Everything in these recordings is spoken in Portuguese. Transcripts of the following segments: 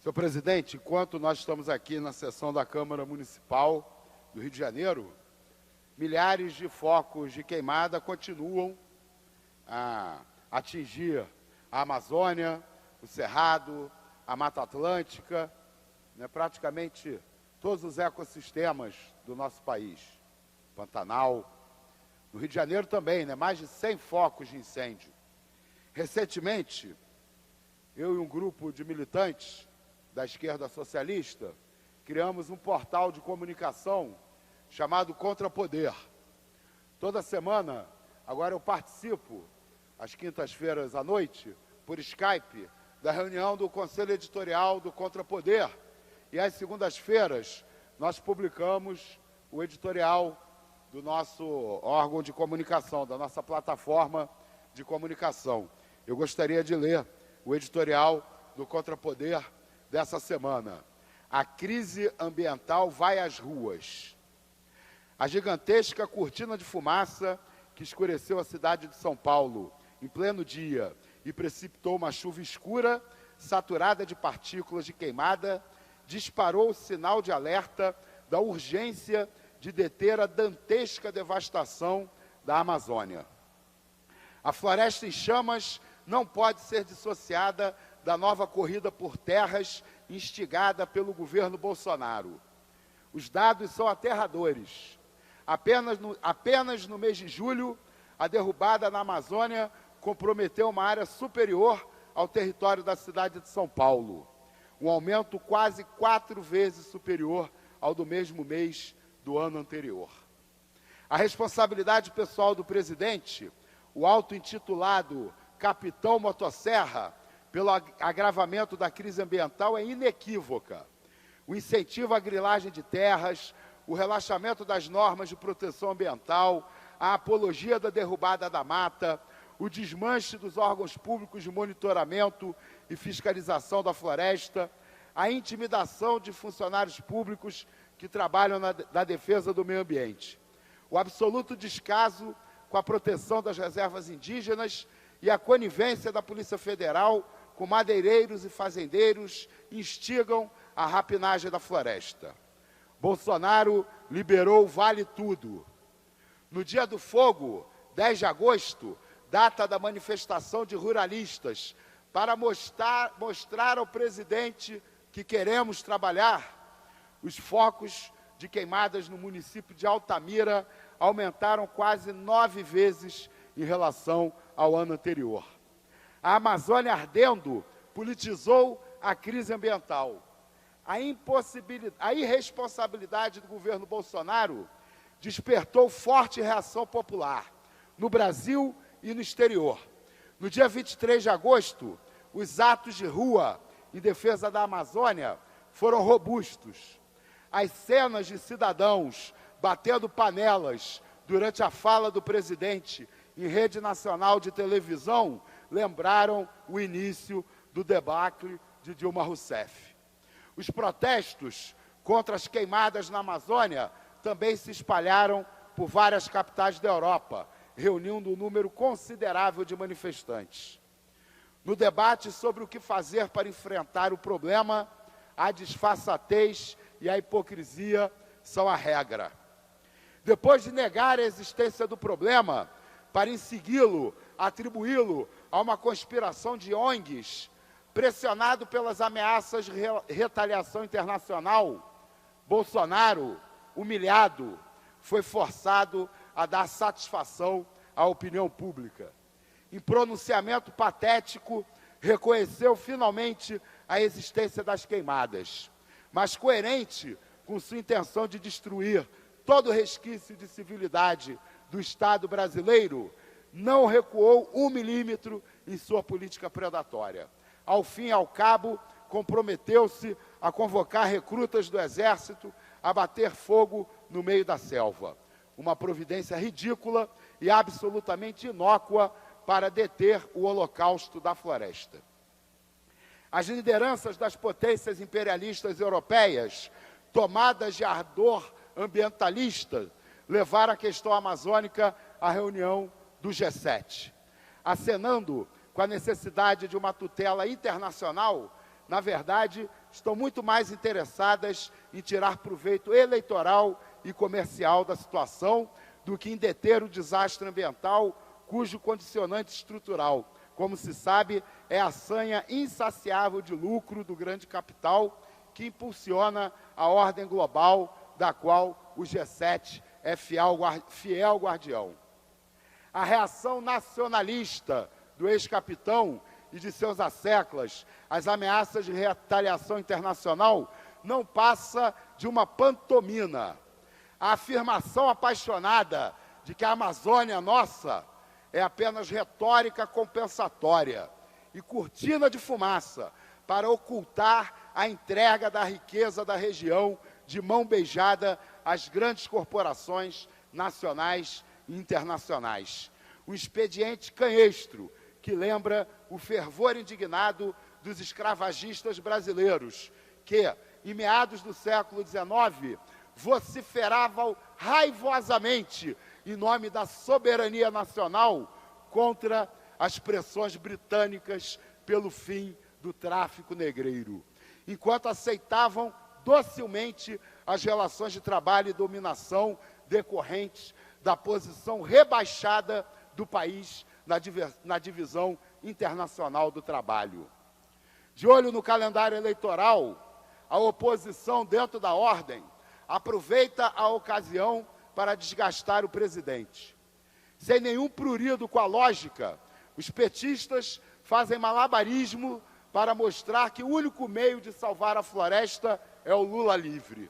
Senhor presidente, enquanto nós estamos aqui na sessão da Câmara Municipal do Rio de Janeiro, milhares de focos de queimada continuam a atingir a Amazônia, o Cerrado, a Mata Atlântica, praticamente todos os ecossistemas do nosso país. Pantanal. No Rio de Janeiro também, mais de 100 focos de incêndio. Recentemente, eu e um grupo de militantes da esquerda socialista criamos um portal de comunicação chamado Contrapoder. Toda semana, agora eu participo, às quintas-feiras à noite, por Skype, da reunião do Conselho Editorial do Contrapoder. E às segundas-feiras, nós publicamos o editorial do nosso órgão de comunicação, da nossa plataforma de comunicação. Eu gostaria de ler o editorial do Contrapoder dessa semana. A crise ambiental vai às ruas. A gigantesca cortina de fumaça que escureceu a cidade de São Paulo em pleno dia e precipitou uma chuva escura, saturada de partículas de queimada, disparou o sinal de alerta da urgência de deter a dantesca devastação da Amazônia. A floresta em chamas não pode ser dissociada da nova corrida por terras instigada pelo governo Bolsonaro. Os dados são aterradores. Apenas no mês de julho, a derrubada na Amazônia comprometeu uma área superior ao território da cidade de São Paulo. Um aumento quase 4 vezes superior ao do mesmo mês do ano anterior. A responsabilidade pessoal do presidente, o auto-intitulado Capitão Motosserra, pelo agravamento da crise ambiental é inequívoca. O incentivo à grilagem de terras, o relaxamento das normas de proteção ambiental, a apologia da derrubada da mata, o desmanche dos órgãos públicos de monitoramento e fiscalização da floresta, a intimidação de funcionários públicos que trabalham na defesa do meio ambiente, o absoluto descaso com a proteção das reservas indígenas e a conivência da Polícia Federal com madeireiros e fazendeiros instigam a rapinagem da floresta. Bolsonaro liberou o Vale Tudo. No dia do fogo, 10 de agosto, data da manifestação de ruralistas, para mostrar ao presidente que queremos trabalhar, os focos de queimadas no município de Altamira aumentaram quase 9 vezes em relação ao ano anterior. A Amazônia ardendo politizou a crise ambiental. A irresponsabilidade do governo Bolsonaro despertou forte reação popular no Brasil e no exterior. No dia 23 de agosto, os atos de rua em defesa da Amazônia foram robustos. As cenas de cidadãos batendo panelas durante a fala do presidente em rede nacional de televisão lembraram o início do debacle de Dilma Rousseff. Os protestos contra as queimadas na Amazônia também se espalharam por várias capitais da Europa, reunindo um número considerável de manifestantes. No debate sobre o que fazer para enfrentar o problema, a disfarçatez e a hipocrisia são a regra. Depois de negar a existência do problema, para em segui-lo, atribuí-lo a uma conspiração de ONGs, pressionado pelas ameaças de retaliação internacional, Bolsonaro, humilhado, foi forçado a dar satisfação à opinião pública. Em pronunciamento patético, reconheceu finalmente a existência das queimadas, mas coerente com sua intenção de destruir todo o resquício de civilidade do Estado brasileiro, não recuou 1 milímetro em sua política predatória. Ao fim e ao cabo, comprometeu-se a convocar recrutas do Exército a bater fogo no meio da selva. Uma providência ridícula e absolutamente inócua para deter o holocausto da floresta. As lideranças das potências imperialistas europeias, tomadas de ardor ambientalista, levaram a questão amazônica à reunião do G7, acenando com a necessidade de uma tutela internacional na verdade, estão muito mais interessadas em tirar proveito eleitoral e comercial da situação do que em deter o desastre ambiental, cujo condicionante estrutural, como se sabe, é a sanha insaciável de lucro do grande capital que impulsiona a ordem global da qual o G7 é fiel guardião. A reação nacionalista do ex-capitão e de seus asseclas às ameaças de retaliação internacional não passa de uma pantomima. A afirmação apaixonada de que a Amazônia nossa é apenas retórica compensatória e cortina de fumaça para ocultar a entrega da riqueza da região de mão beijada às grandes corporações nacionais e internacionais. Um expediente canhestro que lembra o fervor indignado dos escravagistas brasileiros, que, em meados do século XIX, vociferavam raivosamente em nome da soberania nacional contra as pressões britânicas pelo fim do tráfico negreiro, enquanto aceitavam docilmente as relações de trabalho e dominação decorrentes da posição rebaixada do país na divisão internacional do trabalho. De olho no calendário eleitoral, a oposição dentro da ordem aproveita a ocasião para desgastar o presidente. Sem nenhum prurido com a lógica, os petistas fazem malabarismo para mostrar que o único meio de salvar a floresta é o Lula livre.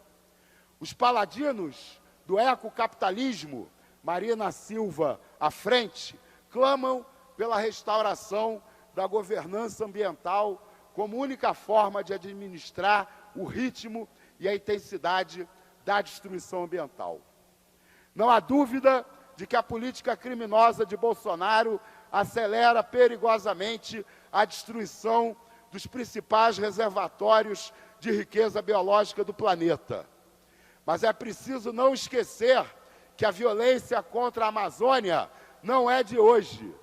Os paladinos do ecocapitalismo, Marina Silva à frente, clamam pela restauração da governança ambiental como única forma de administrar o ritmo e a intensidade da destruição ambiental. Não há dúvida de que a política criminosa de Bolsonaro acelera perigosamente a destruição dos principais reservatórios de riqueza biológica do planeta. Mas é preciso não esquecer que a violência contra a Amazônia não é de hoje.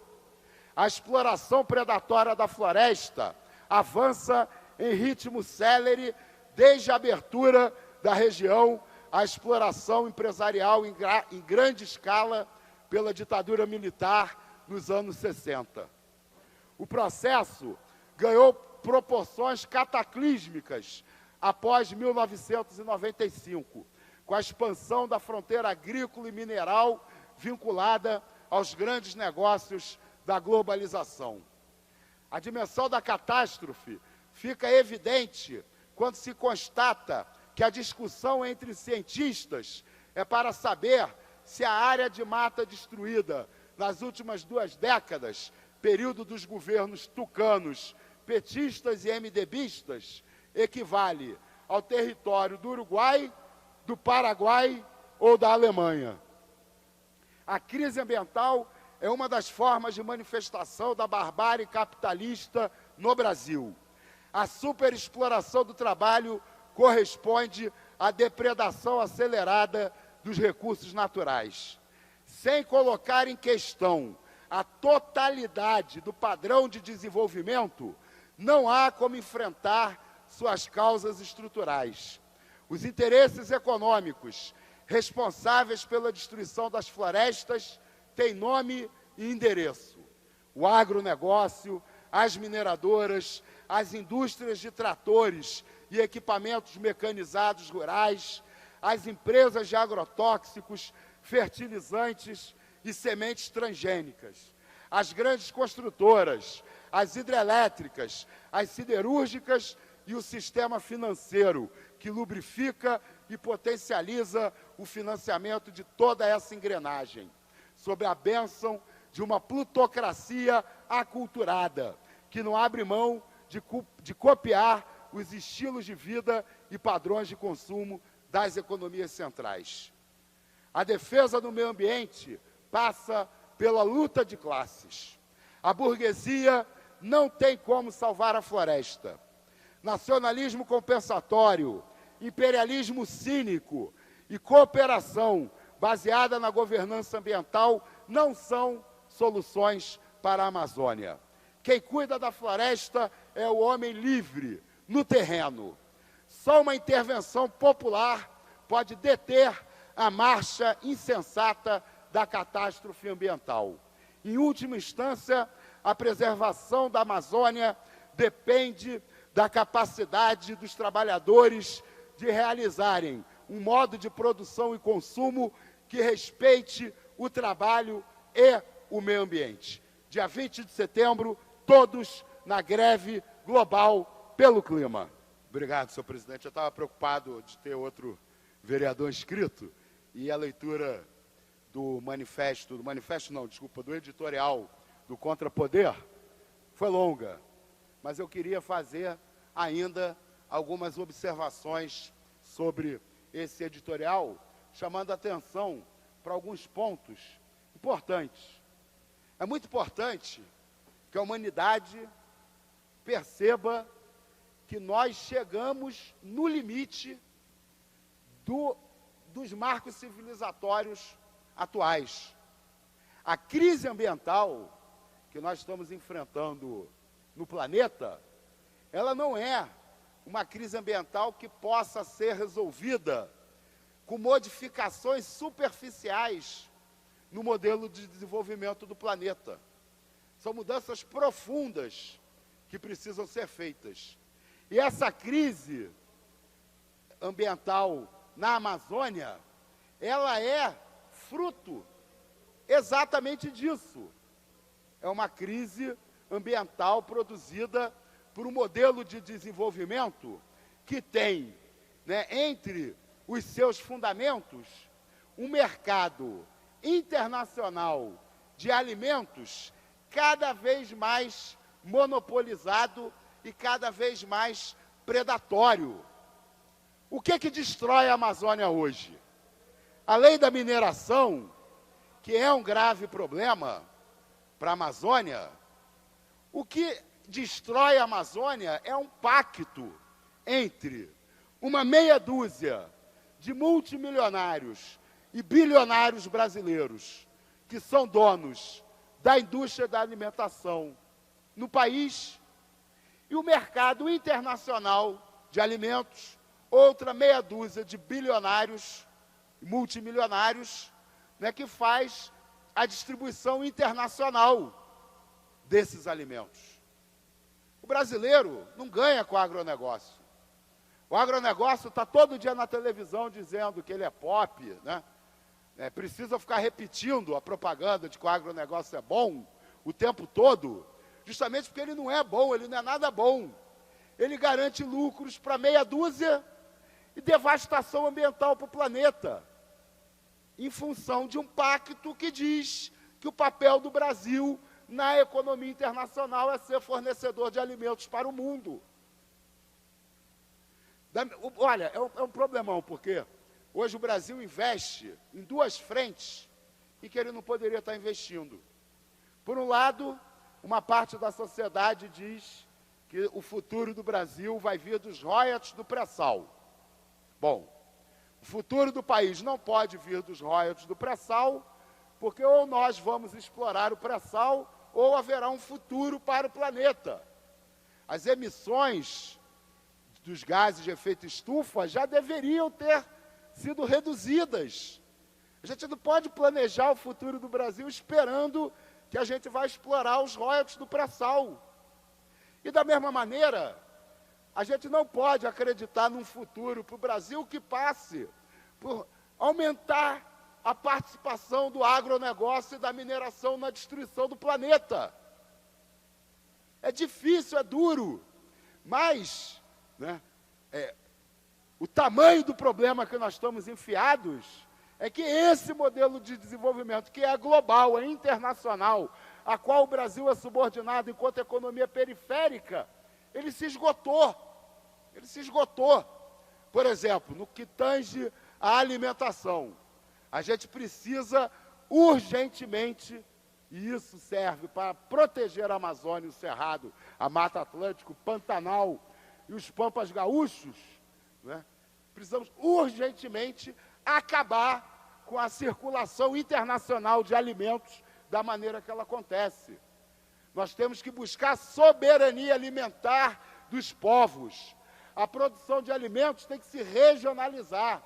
A exploração predatória da floresta avança em ritmo célere desde a abertura da região à exploração empresarial em grande escala pela ditadura militar nos anos 60. O processo ganhou proporções cataclísmicas após 1995, com a expansão da fronteira agrícola e mineral vinculada aos grandes negócios da globalização. A dimensão da catástrofe fica evidente quando se constata que a discussão entre cientistas é para saber se a área de mata destruída nas últimas 2 décadas, período dos governos tucanos, petistas e MDBistas, equivale ao território do Uruguai, do Paraguai ou da Alemanha. A crise ambiental é uma das formas de manifestação da barbárie capitalista no Brasil. A superexploração do trabalho corresponde à depredação acelerada dos recursos naturais. Sem colocar em questão a totalidade do padrão de desenvolvimento, não há como enfrentar suas causas estruturais. Os interesses econômicos responsáveis pela destruição das florestas têm nome e endereço. O agronegócio, as mineradoras, as indústrias de tratores e equipamentos mecanizados rurais, as empresas de agrotóxicos, fertilizantes e sementes transgênicas, as grandes construtoras, as hidrelétricas, as siderúrgicas e o sistema financeiro, que lubrifica e potencializa o financiamento de toda essa engrenagem, sob a bênção de uma plutocracia aculturada, que não abre mão de copiar os estilos de vida e padrões de consumo das economias centrais. A defesa do meio ambiente passa pela luta de classes. A burguesia não tem como salvar a floresta. Nacionalismo compensatório, imperialismo cínico e cooperação baseada na governança ambiental não são soluções para a Amazônia. Quem cuida da floresta é o homem livre, no terreno. Só uma intervenção popular pode deter a marcha insensata da catástrofe ambiental. Em última instância, a preservação da Amazônia depende da capacidade dos trabalhadores de realizarem um modo de produção e consumo que respeite o trabalho e o meio ambiente. Dia 20 de setembro, todos na greve global pelo clima. Obrigado, senhor presidente. Eu estava preocupado de ter outro vereador inscrito e a leitura do do editorial do Contrapoder foi longa, mas eu queria fazer ainda algumas observações sobre esse editorial, chamando a atenção para alguns pontos importantes. É muito importante que a humanidade perceba que nós chegamos no limite dos marcos civilizatórios atuais. A crise ambiental que nós estamos enfrentando no planeta, ela não é uma crise ambiental que possa ser resolvida com modificações superficiais no modelo de desenvolvimento do planeta. São mudanças profundas que precisam ser feitas. E essa crise ambiental na Amazônia, ela é fruto exatamente disso. É uma crise ambiental produzida por um modelo de desenvolvimento que tem, entre os seus fundamentos, um mercado internacional de alimentos cada vez mais monopolizado e cada vez mais predatório. O que destrói a Amazônia hoje? Além da mineração, que é um grave problema para a Amazônia, o que destrói a Amazônia é um pacto entre uma meia dúzia de multimilionários e bilionários brasileiros, que são donos da indústria da alimentação no país, e o mercado internacional de alimentos, outra meia dúzia de bilionários e multimilionários, que faz a distribuição internacional desses alimentos. O brasileiro não ganha com o agronegócio. O agronegócio está todo dia na televisão dizendo que ele é pop, precisa ficar repetindo a propaganda de que o agronegócio é bom o tempo todo, justamente porque ele não é bom, ele não é nada bom. Ele garante lucros para meia dúzia e devastação ambiental para o planeta, em função de um pacto que diz que o papel do Brasil na economia internacional é ser fornecedor de alimentos para o mundo. Olha, é um problemão, porque hoje o Brasil investe em duas frentes em que ele não poderia estar investindo. Por um lado, uma parte da sociedade diz que o futuro do Brasil vai vir dos royalties do pré-sal. Bom, o futuro do país não pode vir dos royalties do pré-sal, porque ou nós vamos explorar o pré-sal, ou haverá um futuro para o planeta. As emissões dos gases de efeito estufa já deveriam ter sido reduzidas. A gente não pode planejar o futuro do Brasil esperando que a gente vai explorar os royalties do pré-sal. E da mesma maneira, a gente não pode acreditar num futuro para o Brasil que passe por aumentar a participação do agronegócio e da mineração na destruição do planeta. É difícil, é duro, mas o tamanho do problema que nós estamos enfiados é que esse modelo de desenvolvimento, que é global, é internacional, a qual o Brasil é subordinado enquanto economia periférica, ele se esgotou. Ele se esgotou. Por exemplo, no que tange à alimentação, a gente precisa urgentemente, e isso serve para proteger a Amazônia, o Cerrado, a Mata Atlântica, o Pantanal e os Pampas Gaúchos, precisamos urgentemente acabar com a circulação internacional de alimentos da maneira que ela acontece. Nós temos que buscar soberania alimentar dos povos. A produção de alimentos tem que se regionalizar.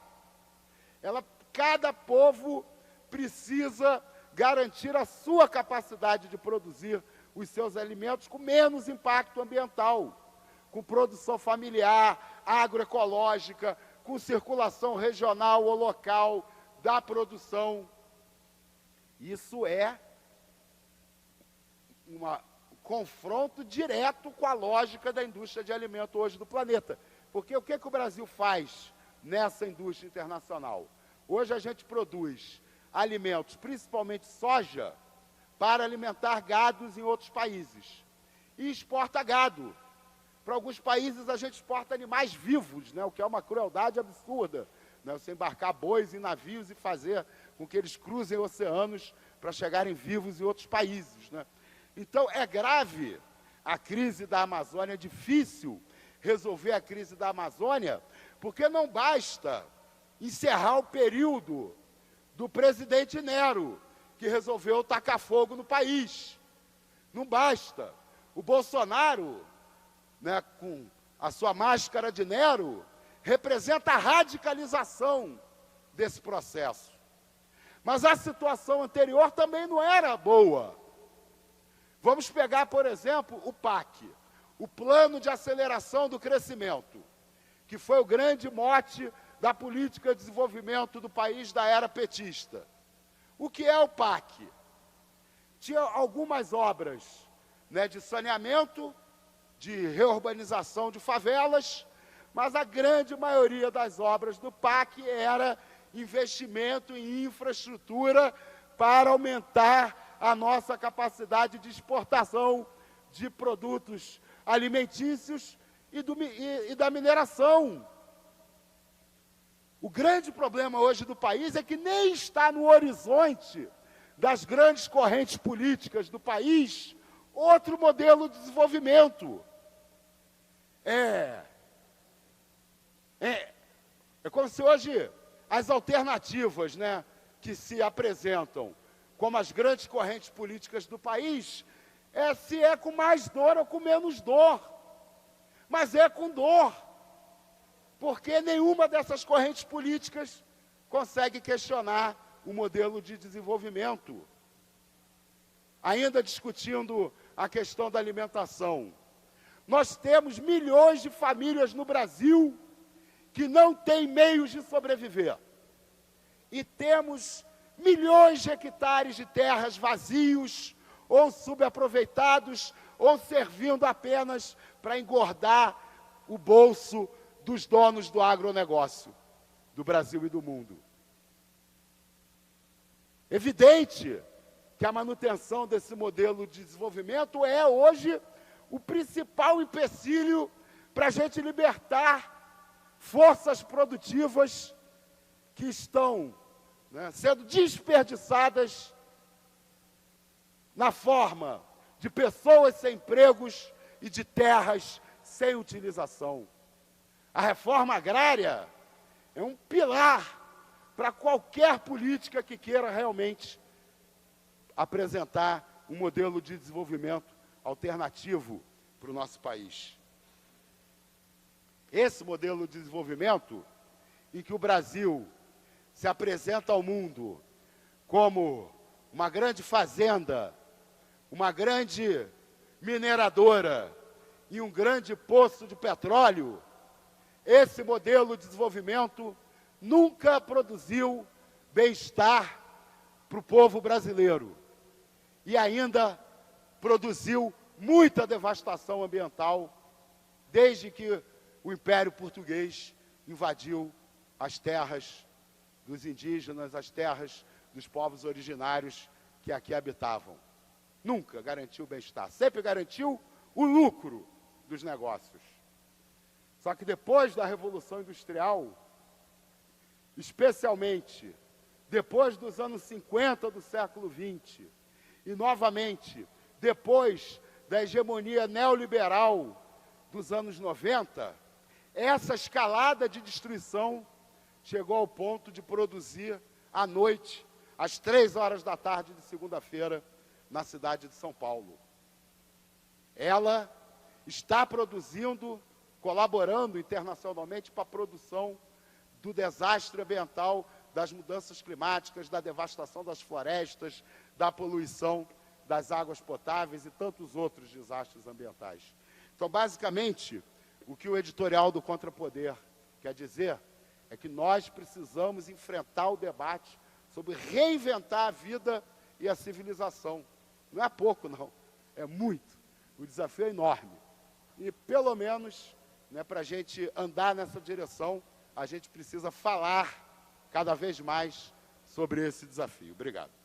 Cada povo precisa garantir a sua capacidade de produzir os seus alimentos com menos impacto ambiental, com produção familiar, agroecológica, com circulação regional ou local da produção. Isso é um confronto direto com a lógica da indústria de alimento hoje do planeta. Porque o que o Brasil faz nessa indústria internacional? Hoje a gente produz alimentos, principalmente soja, para alimentar gados em outros países. E exporta gado. Para alguns países a gente exporta animais vivos, né, o que é uma crueldade absurda. Né, você embarcar bois em navios e fazer com que eles cruzem oceanos para chegarem vivos em outros países. Né? Então é grave a crise da Amazônia, é difícil resolver a crise da Amazônia, porque não basta encerrar o período do presidente Nero, que resolveu tacar fogo no país. Não basta. O Bolsonaro, né, com a sua máscara de Nero, representa a radicalização desse processo. Mas a situação anterior também não era boa. Vamos pegar, por exemplo, o PAC, o Plano de Aceleração do Crescimento, que foi o grande mote da política de desenvolvimento do país da era petista. O que é o PAC? Tinha algumas obras, né, de saneamento, de reurbanização de favelas, mas a grande maioria das obras do PAC era investimento em infraestrutura para aumentar a nossa capacidade de exportação de produtos alimentícios e da mineração. O grande problema hoje do país é que nem está no horizonte das grandes correntes políticas do país outro modelo de desenvolvimento. É como se hoje as alternativas, né, que se apresentam como as grandes correntes políticas do país, se é com mais dor ou com menos dor. Mas é com dor. Porque nenhuma dessas correntes políticas consegue questionar o modelo de desenvolvimento. Ainda discutindo a questão da alimentação, nós temos milhões de famílias no Brasil que não têm meios de sobreviver. E temos milhões de hectares de terras vazios, ou subaproveitados, ou servindo apenas para engordar o bolso dos donos do agronegócio, do Brasil e do mundo. Evidente que a manutenção desse modelo de desenvolvimento é hoje o principal empecilho para a gente libertar forças produtivas que estão, né, sendo desperdiçadas na forma de pessoas sem empregos e de terras sem utilização. A reforma agrária é um pilar para qualquer política que queira realmente apresentar um modelo de desenvolvimento alternativo para o nosso país. Esse modelo de desenvolvimento, em que o Brasil se apresenta ao mundo como uma grande fazenda, uma grande mineradora e um grande poço de petróleo, esse modelo de desenvolvimento nunca produziu bem-estar para o povo brasileiro e ainda produziu muita devastação ambiental desde que o Império Português invadiu as terras dos indígenas, as terras dos povos originários que aqui habitavam. Nunca garantiu o bem-estar, sempre garantiu o lucro dos negócios. Só que depois da Revolução Industrial, especialmente depois dos anos 50 do século XX, e novamente depois da hegemonia neoliberal dos anos 90, essa escalada de destruição chegou ao ponto de produzir à noite, às 3 horas da tarde de segunda-feira, na cidade de São Paulo. Ela está produzindo colaborando internacionalmente para a produção do desastre ambiental, das mudanças climáticas, da devastação das florestas, da poluição das águas potáveis e tantos outros desastres ambientais. Então, basicamente, o que o editorial do Contrapoder quer dizer é que nós precisamos enfrentar o debate sobre reinventar a vida e a civilização. Não é pouco, não. É muito. O desafio é enorme. E, pelo menos, né, para a gente andar nessa direção, a gente precisa falar cada vez mais sobre esse desafio. Obrigado.